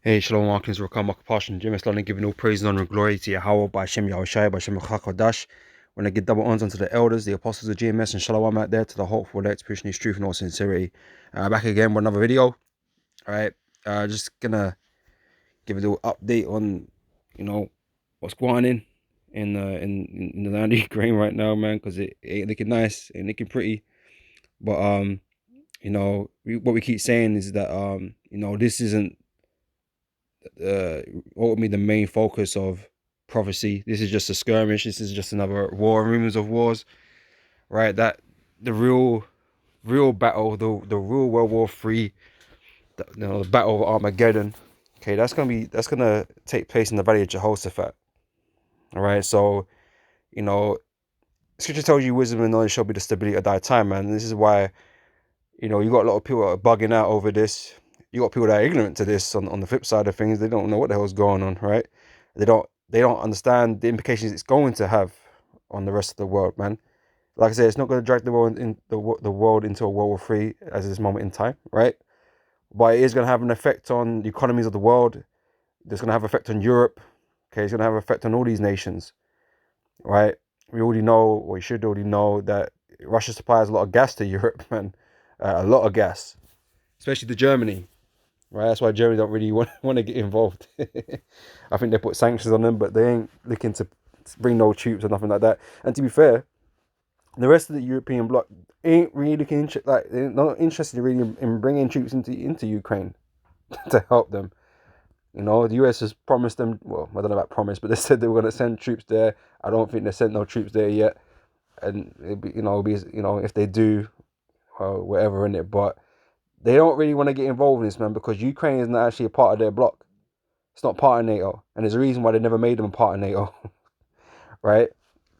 Hey, Shalom Watkins, Rakam Makapashan, Jim Islam, giving all praise and honor and glory to Yahweh by Shem Yahushai, by Shem Chakadash. When I give double honors unto the elders, the apostles of GMS, and Shalom out there to the hopeful, elect, pushing his truth and all sincerity. Back again with another video. Alright, just gonna give a little update on, what's going on in the land of Ukraine right now, man, because it ain't looking nice, ain't looking pretty. But, what we keep saying is that, this isn't ultimately the main focus of prophecy. This is just a skirmish. This is just another war and rumors of wars, right? That the real battle, the real World War III, the battle of Armageddon. Okay, that's gonna take place in the Valley of Jehoshaphat. All right, so you know, Scripture tells you wisdom and knowledge shall be the stability of thy time, man. And this is why you got a lot of people that are bugging out over this. You got people that are ignorant to this on the flip side of things. They don't know what the hell's going on, right? They don't understand the implications it's going to have on the rest of the world, man. Like I said, it's not going to drag the world into a World War III as this moment in time, right? But it is going to have an effect on the economies of the world. It's going to have an effect on Europe. Okay, it's going to have an effect on all these nations, right? We already know, or we should already know, that Russia supplies a lot of gas to Europe, man. A lot of gas, especially to Germany, right? That's why Germany don't really want to get involved. I think they put sanctions on them, but they ain't looking to bring no troops or nothing like that. And to be fair, the rest of the European bloc ain't really looking they're not interested really in bringing troops into Ukraine to help them. The US has promised them. Well, I don't know about promise, but they said they were going to send troops there. I don't think they sent no troops there yet, and if they do, whatever in it, but they don't really want to get involved in this, man, because Ukraine is not actually a part of their bloc. It's not part of NATO, and there's a reason why they never made them a part of NATO, right?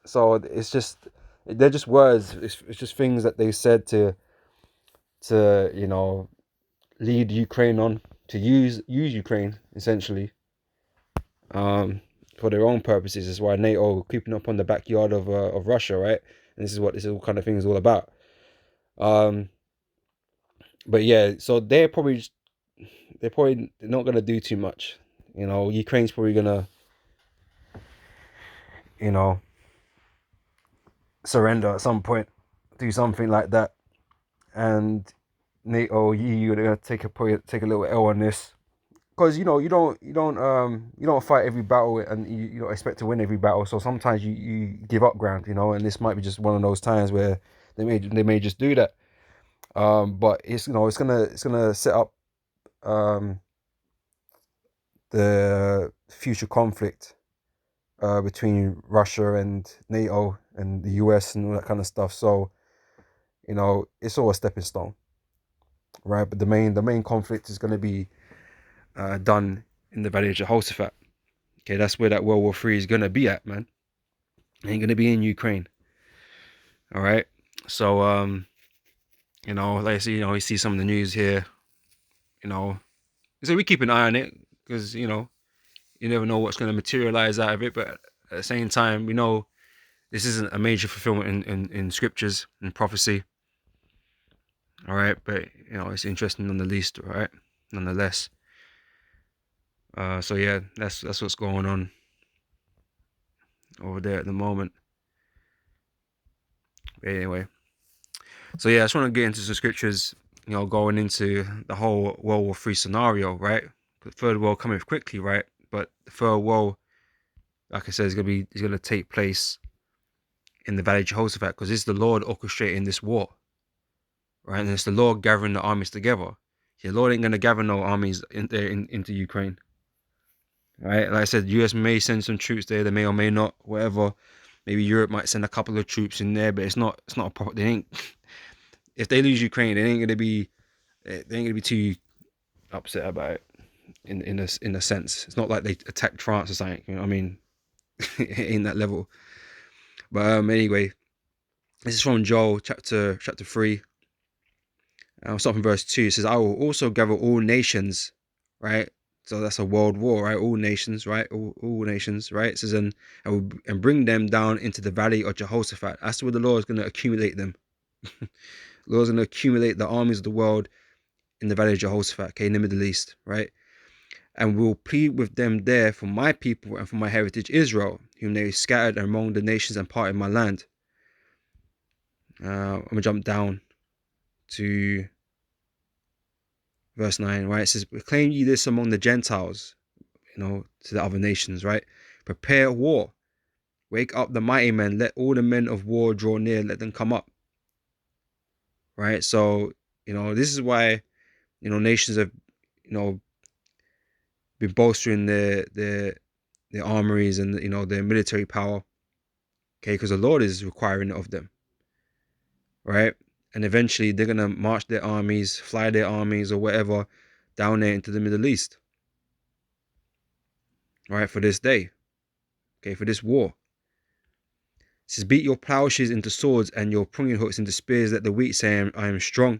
So they're just words. It's just things that they said to lead Ukraine on, to use Ukraine essentially, for their own purposes. Is why NATO creeping up on the backyard of Russia, right? And this is what this all kind of thing is all about. But yeah, so they're probably not gonna do too much. Ukraine's probably gonna you know surrender at some point, do something like that, and NATO, EU are gonna probably take a little L on this, because you don't fight every battle, and you don't expect to win every battle. So sometimes you give up ground, and this might be just one of those times where they may just do that. But it's gonna set up the future conflict between Russia and NATO and the US and all that kind of stuff. So it's all a stepping stone, right? But the main conflict is going to be done in the Valley of Jehoshaphat. Okay, that's where that World War III is going to be at, man. It ain't going to be in Ukraine. All right. So like I see, you see some of the news here. So we keep an eye on it, because you never know what's going to materialize out of it. But at the same time, we know this isn't a major fulfillment in scriptures and prophecy. All right, but it's interesting nonetheless. So yeah, that's what's going on over there at the moment. But anyway, so yeah, I just want to get into some scriptures, going into the whole World War III scenario, right? The third world coming quickly, right? But the third world, like I said, is gonna take place in the Valley of Jehoshaphat, because it's the Lord orchestrating this war, right? And it's the Lord gathering the armies together. The Lord ain't gonna gather no armies into Ukraine, right? Like I said, US may send some troops there, they may or may not, whatever. Maybe Europe might send a couple of troops in there, but it's not a proper. They ain't. If they lose Ukraine, they ain't gonna be too upset about it. In a sense, it's not like they attacked France or something. You know what I mean? It ain't that level. But anyway, this is from Joel chapter 3. I'll start from verse 2. It says, "I will also gather all nations," right? So that's a world war, right? All nations, right? All nations, right? It says, and bring them down into the Valley of Jehoshaphat. That's where the Lord is going to accumulate them. The Lord is going to accumulate the armies of the world in the Valley of Jehoshaphat, okay, in the Middle East, right? and will plead with them there for my people and for my heritage Israel, whom they scattered among the nations and parted my land. I'm going to jump down to verse 9, right? It says, proclaim ye this among the Gentiles, to the other nations, right? Prepare war. Wake up the mighty men. Let all the men of war draw near. Let them come up, right? So, this is why, nations have, been bolstering their armories and, their military power, okay? Because the Lord is requiring it of them, right? And eventually they're going to march their armies, fly their armies or whatever down there into the Middle East, right? For this day, okay? For this war. It says, beat your plowshares into swords and your pruning hooks into spears. Let the weak say, I am strong.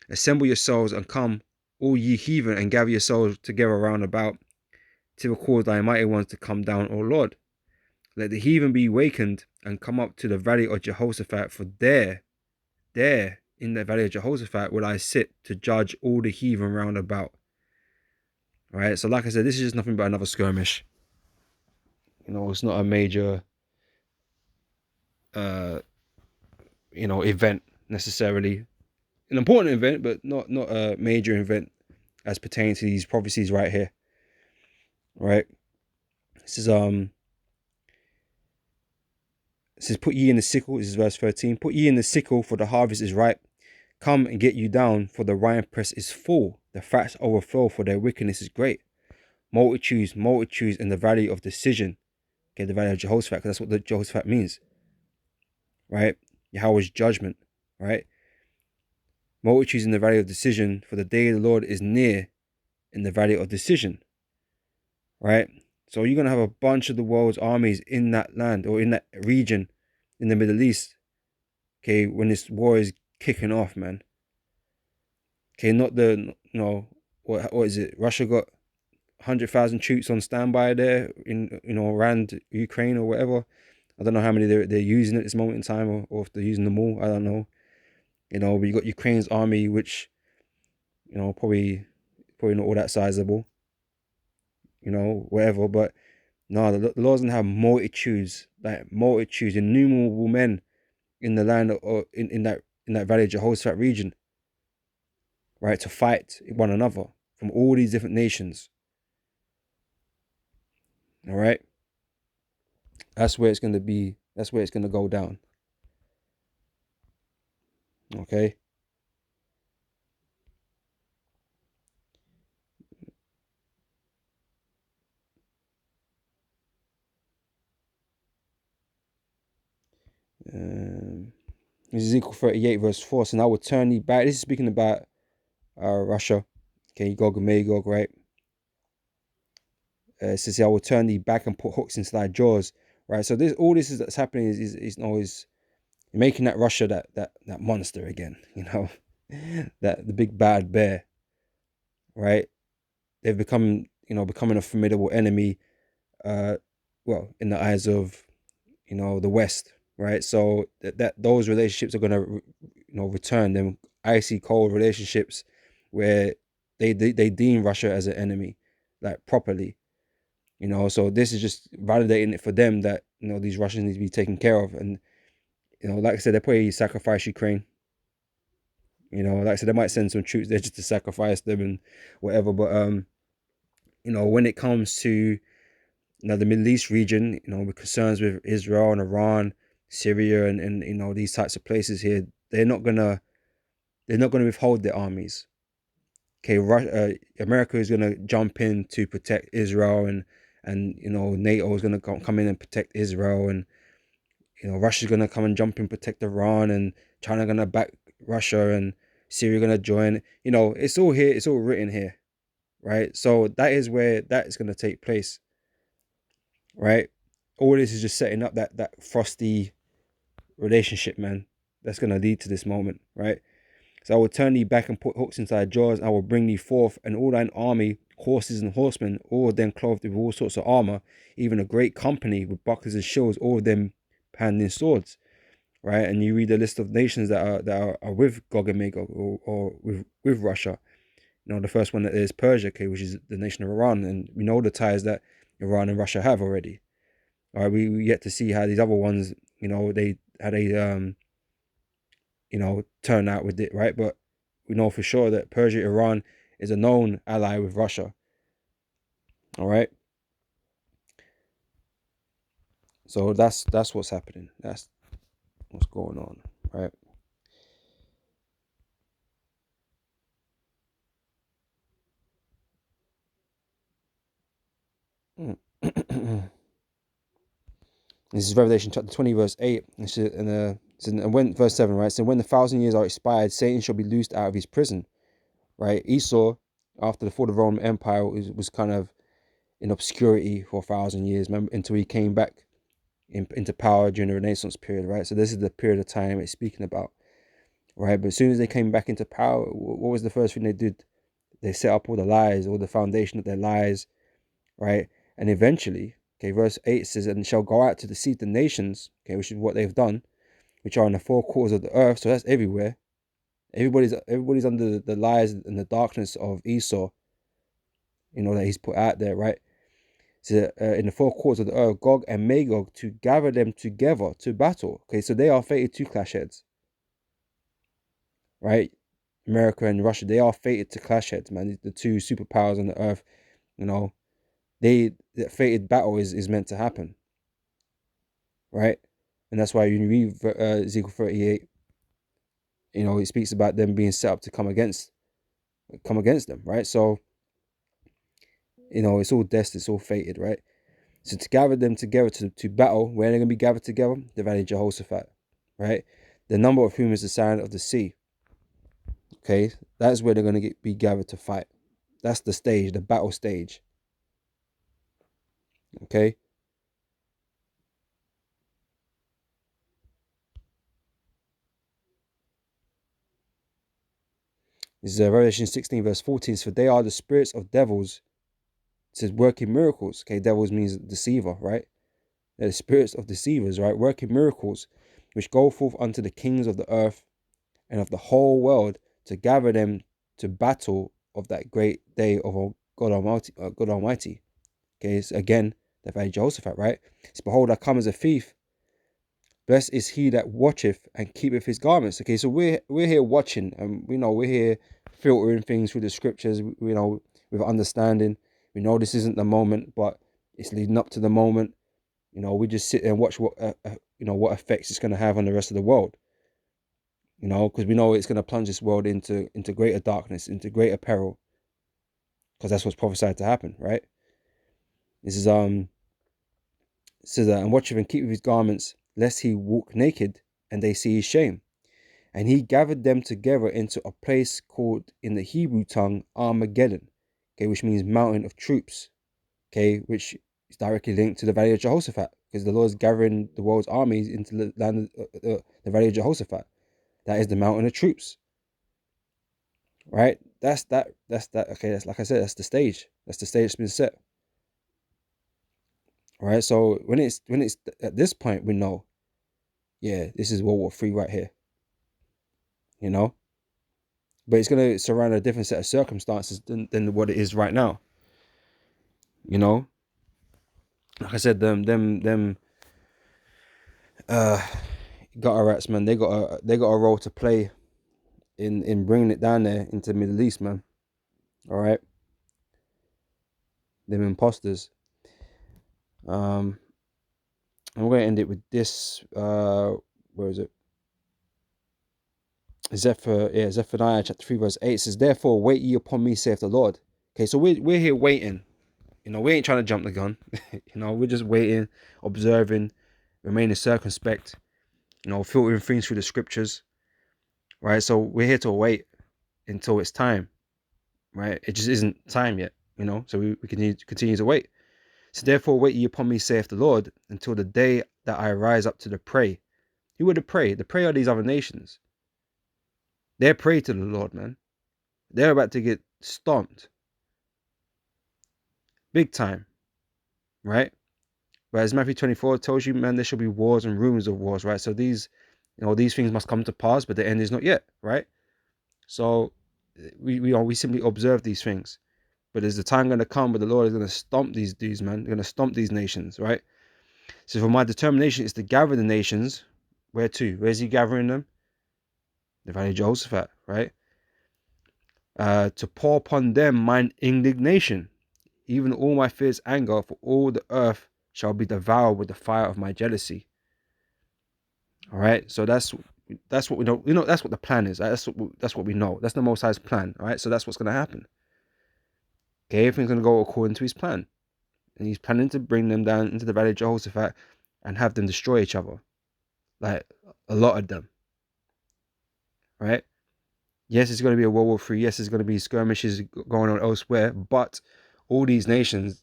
Assemble yourselves and come, all ye heathen, and gather yourselves together round about, till cause thy mighty ones to come down, O Lord. Let the heathen be wakened and come up to the valley of Jehoshaphat, for there, in the valley of Jehoshaphat, will I sit to judge all the heathen round about. All right, so like I said, this is just nothing but another skirmish. It's not a major, event necessarily. An important event, but not a major event as pertaining to these prophecies right here. Right? This is It says, put ye in the sickle. This is verse 13. Put ye in the sickle, for the harvest is ripe. Come and get you down, for the winepress is full. The fats overflow, for their wickedness is great. Multitudes in the valley of decision. Okay, the valley of Jehoshaphat, because that's what the Jehoshaphat means. Right? Yahweh's judgment. Right? Multitudes in the valley of decision, for the day of the Lord is near in the valley of decision. Right? So you're going to have a bunch of the world's armies in that land or in that region in the Middle East. Okay, when this war is kicking off, man. Okay, not what is it? Russia got 100,000 troops on standby there in, around Ukraine or whatever. I don't know how many they're using at this moment in time, or if they're using them all. I don't know. But you got Ukraine's army, which, probably not all that sizable. Whatever. But no, the Lord's gonna have multitudes, innumerable men in the land or in that valley of Jehoshaphat region, right, to fight one another from all these different nations. All right, that's where it's gonna be. That's where it's gonna go down. Okay. Ezekiel 38 verse 4. So now we'll turn thee back. This is speaking about Russia. Okay, Gog and Magog, right? It says, I will turn thee back and put hooks into thy jaws. Right. So all this that's happening is always making that Russia that monster again. That the big bad bear. Right. They've becoming a formidable enemy. Well, in the eyes of the West, right? So that those relationships are gonna return, them icy cold relationships where they deem Russia as an enemy, like properly. So this is just validating it for them that these Russians need to be taken care of. And like I said, they probably sacrifice Ukraine. Like I said, they might send some troops there just to sacrifice them and whatever. But when it comes to the Middle East region, with concerns with Israel and Iran, Syria, and these types of places here, they're not gonna withhold their armies. Okay, America is gonna jump in to protect Israel, and NATO is gonna come in and protect Israel, and Russia's gonna come and jump in, protect Iran, and China gonna back Russia, and Syria gonna join. It's all here. It's all written here, right? So that is where that is gonna take place. Right? All this is just setting up that frosty relationship, man. That's gonna lead to this moment, right? So I will turn thee back and put hooks into thy jaws, and I will bring thee forth, and all thine army, horses and horsemen, all of them clothed with all sorts of armor, even a great company with bucklers and shields, all of them handling swords, right? And you read the list of nations that are with Gog and Magog or with Russia. The first one is Persia, okay, which is the nation of Iran, and we know the ties that Iran and Russia have already. All right, we yet to see how these other ones, they turn out with it, right? But we know for sure that Persia, Iran is a known ally with Russia. All right. So that's what's happening. That's what's going on, right? This is Revelation chapter 20, verse 8. And when verse 7, right? So when the 1,000 years are expired, Satan shall be loosed out of his prison, right? Esau, after the fall of the Roman Empire, was kind of in obscurity for 1,000 years, remember, until he came back into power during the Renaissance period, right? So this is the period of time it's speaking about, right? But as soon as they came back into power, what was the first thing they did? They set up all the lies, all the foundation of their lies, right? And eventually, okay, verse 8 says, and shall go out to deceive the nations, okay, which is what they've done, which are in the four quarters of the earth. So that's everywhere. Everybody's under the lies and the darkness of Esau, that he's put out there, right? So in the four quarters of the earth, Gog and Magog, to gather them together to battle. Okay, so they are fated to clash heads, right? America and Russia, they are fated to clash heads, man. The two superpowers on the earth, you know, the fated battle is meant to happen, right? And that's why you read Ezekiel 38, it speaks about them being set up to come against them, right? So, it's all destined, it's all fated, right? So to gather them together to battle, where they're going to be gathered together? The valley of Jehoshaphat, right? The number of whom is the sand of the sea. Okay, that's where they're going to be gathered to fight. That's the stage, the battle stage. Okay. This is Revelation 16, verse 14. So they are the spirits of devils. It says working miracles. Okay, devils means deceiver, right? They're the spirits of deceivers, right? Working miracles, which go forth unto the kings of the earth and of the whole world to gather them to battle of that great day of our God Almighty. God Almighty. Okay, it's again the valley of Jehoshaphat, right? So behold, I come as a thief. Blessed is he that watcheth and keepeth his garments. Okay, so we're here watching, and we're here filtering things through the scriptures. With understanding. We know this isn't the moment, but it's leading up to the moment. We just sit there and watch what effects it's going to have on the rest of the world. Because we know it's going to plunge this world into greater darkness, into greater peril, because that's what's prophesied to happen, right? This is it says that, and watcheth and keepeth his garments, lest he walk naked, and they see his shame. And he gathered them together into a place called in the Hebrew tongue Armeggedon, okay, which means mountain of troops, okay, which is directly linked to the valley of Jehoshaphat, because the Lord is gathering the world's armies into the land, the valley of Jehoshaphat. That is the mountain of troops, right? That's that. Okay, that's, like I said, that's the stage. That's the stage that's been set. All right. So when it's at this point, we know, yeah, this is World War III right here. But it's gonna surround a different set of circumstances than what it is right now. Like I said, them gutter rats, man. They got a role to play in bringing it down there into the Middle East, man. All right, them imposters. And we're gonna end it with this. Where is it? Zephaniah chapter 3 verse 8 says, "Therefore wait ye upon me, saith the Lord." Okay, so we're here waiting. We ain't trying to jump the gun. We're just waiting, observing, remaining circumspect. Filtering things through the scriptures, right? So we're here to wait until it's time, right? It just isn't time yet, So we continue to wait. So therefore wait ye upon me, saith the Lord, until the day that I rise up to the prey. Who are the prey? The prey are these other nations. They're prey to the Lord, man. They're about to get stomped. Big time, right? But as Matthew 24 tells you, man, there shall be wars and rumors of wars, right? So these things must come to pass, but the end is not yet, right? So we simply observe these things. But there's the time going to come where the Lord is going to stomp these dudes, man. They're going to stomp these nations, right? So for my determination is to gather the nations. Where to? Where's he gathering them? The Valley of Jehoshaphat, right? To pour upon them mine indignation, even all my fierce anger, for all the earth shall be devoured with the fire of my jealousy. All right, so that's what we know. You know, that's what the plan is. Right? That's what we know. That's the Most High's plan. All right, so that's what's going to happen. Okay, everything's going to go according to his plan, and he's planning to bring them down into the Valley of Jehoshaphat and have them destroy each other, like a lot of them. Right? Yes, it's going to be a World War III. Yes, it's going to be skirmishes going on elsewhere, but all these nations,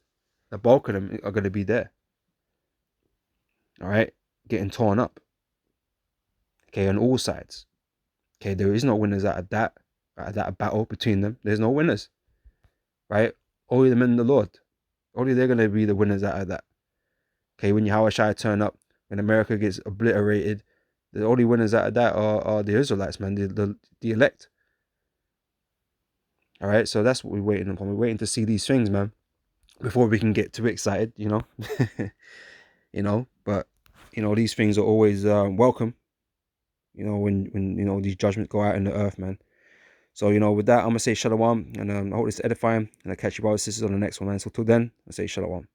the bulk of them are going to be there. All right, getting torn up. Okay, on all sides. Okay, there is no winners out of that battle between them. There's no winners, right? Only the men of the Lord. Only they're going to be the winners out of that. Okay, when Yahushua turn up, when America gets obliterated, the only winners out of that are the Israelites, man, the elect. All right, so that's what we're waiting upon. We're waiting to see these things, man, before we can get too excited, you know. But these things are always welcome. When these judgments go out in the earth, man. So with that, I'm gonna say shalom, and I hope this is edifying, and I'll catch you brothers and sisters on the next one, man. So till then, I say shalom.